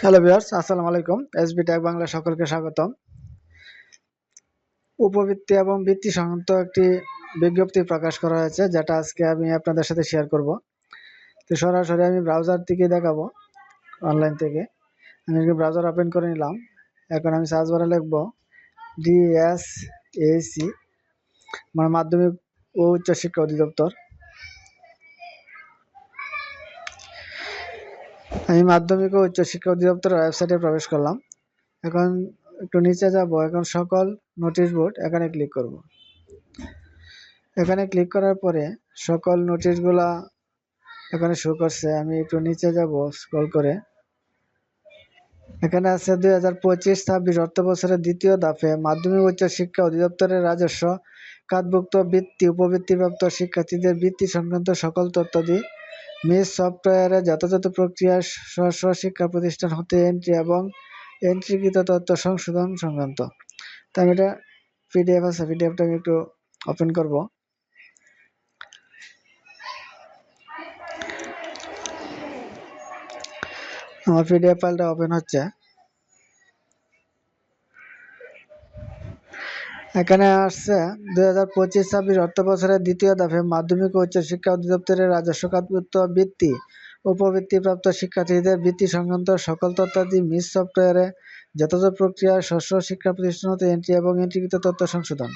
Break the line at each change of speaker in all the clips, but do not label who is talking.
Hello viewers, আসসালামু আলাইকুম। SB tag Bangla সকলকে স্বাগতম। উপবৃত্তি এবং বৃত্তি সংক্রান্ত একটি বিজ্ঞপ্তি প্রকাশ করা হয়েছে, যেটা আজকে আমি আপনাদের সাথে শেয়ার করব। তো সরাসরি আমি ব্রাউজার থেকে দেখাবো, অনলাইন থেকে। আমি ব্রাউজার ওপেন করে নিলাম। এখন আমি সার্চ বারে লিখব ডিএসএসি, মানে মাধ্যমিক ও উচ্চ শিক্ষা অধিদপ্তর। আমি মাধ্যমিক ও উচ্চ শিক্ষা অধিদপ্তরের ওয়েবসাইটে প্রবেশ করলাম। এখন একটু নিচে যাব, এখন সকল নোটিশ বোর্ড, এখানে ক্লিক করব। এখানে ক্লিক করার পরে সকল নোটিশগুলা এখানে শো করছে। আমি একটু নিচে যাব স্ক্রল করে। এখানে আছে 2025-26 অর্থ বছরের দ্বিতীয় ধাপে মাধ্যমিক উচ্চ শিক্ষা অধিদপ্তরের রাজস্ব খাতভুক্ত বৃত্তি উপবৃত্তিপ্রাপ্ত শিক্ষার্থীদের বৃত্তি সংক্রান্ত সকল তথ্যাদি মিস সফটওয়্যারে যথাযথ প্রক্রিয়ায় স্ব শিক্ষা প্রতিষ্ঠান হতে এন্ট্রি এবং এন্ট্রিকৃত তথ্য সংশোধন সংক্রান্ত। তো আমি এটা পিডিএফ আছে, পিডিএফটা আমি একটু ওপেন করব। আমার পিডিএফ ফাইলটা ওপেন হচ্ছে। এখানে আসছে 2025-26 অর্থ বছরের দ্বিতীয় ধাপে মাধ্যমিক ও উচ্চ শিক্ষা অধিদপ্তরের রাজস্ব খাতভুক্ত বৃত্তি উপবৃত্তিপ্রাপ্ত শিক্ষার্থীদের বৃত্তি সংক্রান্ত সকল তথ্যাদি মিস সফটওয়্যারে যথাযথ প্রক্রিয়ায় স্ব শিক্ষা প্রতিষ্ঠান হতে এন্ট্রি এবং এন্ট্রিকৃত তথ্য সংশোধন।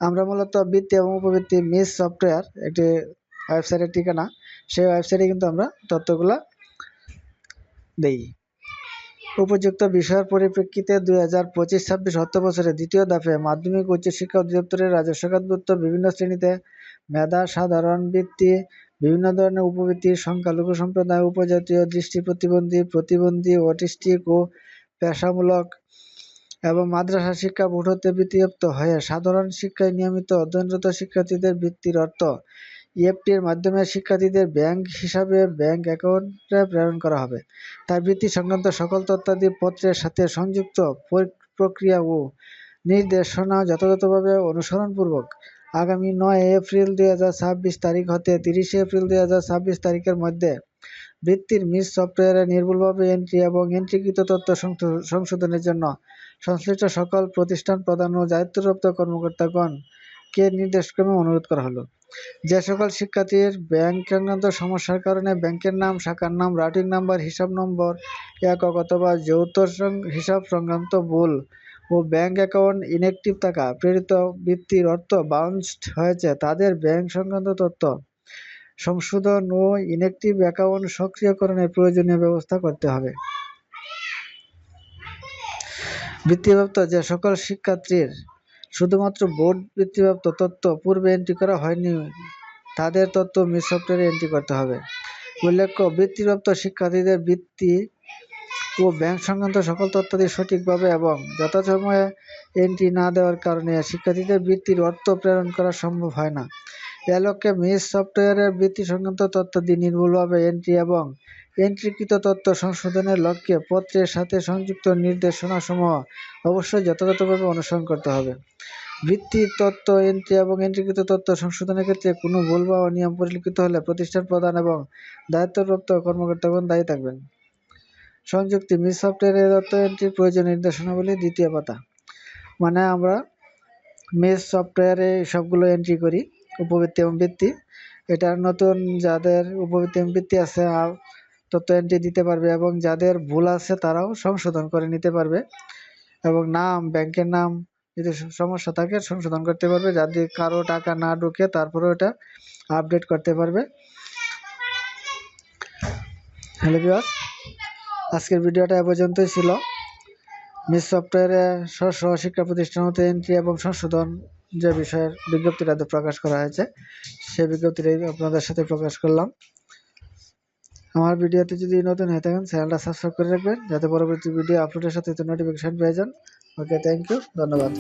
আমরা মূলত বৃত্তি এবং উপবৃত্তি মিস সফটওয়্যার একটি ওয়েবসাইটের ঠিকানা, সেই ওয়েবসাইটে কিন্তু আমরা তথ্যগুলা দেই। উপযুক্ত বিষয়ের পরিপ্রেক্ষিতে 2025-26 অর্থ বছরের দ্বিতীয় ধাপে মাধ্যমিক উচ্চ শিক্ষা অধিদপ্তরের রাজস্ব খাতভুক্ত বিভিন্ন শ্রেণীতে মেধা, সাধারণ বৃত্তি, বিভিন্ন ধরনের উপবৃত্তি, সংখ্যালঘু সম্প্রদায়, উপজাতীয়, দৃষ্টি প্রতিবন্ধী, প্রতিবন্ধী, অটিস্টিক ও পেশামূলক এবং মাদ্রাসা শিক্ষা বোর্ড হতে বৃত্তিপ্রাপ্ত হয়ে সাধারণ শিক্ষায় নিয়মিত অধ্যয়নরত শিক্ষার্থীদের বৃত্তির অর্থ ইএফটির মাধ্যমে শিক্ষার্থীদের ব্যাংক হিসাবে ব্যাংক অ্যাকাউন্টে প্রেরণ করা হবে। তাই বৃত্তি সংক্রান্ত সকল তথ্যাদি পত্রের সাথে সংযুক্ত প্রক্রিয়া ও নির্দেশনা যথাযথভাবে অনুসরণপূর্বক আগামী 9 এপ্রিল 2026 তারিখ হতে 30 এপ্রিল 2026 তারিখের মধ্যে বৃত্তির মিস সফটওয়্যারে নির্ভুলভাবে এন্ট্রি এবং এন্ট্রিকৃত তথ্য সংশোধনের জন্য সংশ্লিষ্ট সকল প্রতিষ্ঠান প্রধান ও দায়িত্বপ্রাপ্ত কর্মকর্তাগণকে নির্দেশক্রমে অনুরোধ করা হলো। যে সকল শিক্ষার্থীর ব্যাংক সংক্রান্ত সমস্যার কারণে ব্যাংকের নাম, শাখার নাম, রাউটিং নাম্বার, হিসাব নম্বর, একক অথবা যৌথ হিসাব সংক্রান্ত ভুল ও ব্যাংক অ্যাকাউন্ট ইনঅ্যাক্টিভ থাকা, প্রেরিত বৃত্তির অর্থ বাউন্সড হয়েছে, তাদের ব্যাংক সংক্রান্ত তথ্য সংশোধন ও ইনঅ্যাক্টিভ অ্যাকাউন্ট সক্রিয়করণের প্রয়োজনীয় ব্যবস্থা করতে হবে। বৃত্তিপ্রাপ্ত যে সকল শিক্ষার্থীর শুধুমাত্র বোর্ড বৃত্তিপ্রাপ্ত তথ্য পূর্বে এন্ট্রি করা হয়নি, তাদের তথ্য মিস সফটওয়্যারে এন্ট্রি করতে হবে। উল্লেখ্য, বৃত্তিপ্রাপ্ত শিক্ষার্থীদের বৃত্তি ও ব্যাংক সংক্রান্ত সকল তথ্যাদি সঠিকভাবে এবং যথাসময়ে এন্ট্রি না দেওয়ার কারণে শিক্ষার্থীদের বৃত্তির অর্থ প্রেরণ করা সম্ভব হয় না। এ লক্ষ্যে মিস সফটওয়্যারের বৃত্তি সংক্রান্ত তথ্যাদি নির্ভুলভাবে এন্ট্রি এবং এন্ট্রিকৃত তথ্য সংশোধনের লক্ষ্যে পত্রের সাথে সংযুক্ত নির্দেশনাসমূহ অবশ্যই যথাযথভাবে অনুসরণ করতে হবে। বৃত্তির তথ্য এন্ট্রি এবং এন্ট্রিকৃত তথ্য সংশোধনের ক্ষেত্রে কোনো ভুল বা অনিয়ম পরিলক্ষিত হলে প্রতিষ্ঠান প্রধান এবং দায়িত্বপ্রাপ্ত কর্মকর্তাগণ দায়ী থাকবেন। সংযুক্তি মিস সফটওয়্যারের তথ্য এন্ট্রির প্রয়োজন নির্দেশনাবলী দ্বিতীয় পাতা। মানে আমরা মিস সফটওয়্যারে সবগুলো এন্ট্রি করি, উপবৃত্তি এবং বৃত্তি। এটা নতুন যাদের উপবৃত্তি এবং বৃত্তি আছে তথ্য এন্ট্রি দিতে পারবে এবং যাদের ভুল আছে তারাও সংশোধন করে নিতে পারবে এবং নাম, ব্যাংকের নাম যদি সমস্যা থাকে সংশোধন করতে পারবে। যদি কারো টাকা না ঢুকে তারপরেও এটা আপডেট করতে পারবে। হ্যালো ভিউয়ার্স, আজকের ভিডিওটা এ পর্যন্তই ছিল। মিস সফটওয়্যারে স্ব শিক্ষা প্রতিষ্ঠান হতে এন্ট্রি এবং সংশোধন যে বিষয়ের বিজ্ঞপ্তিটা প্রকাশ করা হয়েছে, সেই বিজ্ঞপ্তিটাই আপনাদের সাথে প্রকাশ করলাম। আমার ভিডিওতে যদি নতুন হয়ে থাকেন চ্যানেলটা সাবস্ক্রাইব করে রাখবেন, যাতে পরবর্তী ভিডিও আপলোডের সাথে নোটিফিকেশন পেয়ে যান। ওকে, থ্যাংক ইউ, ধন্যবাদ।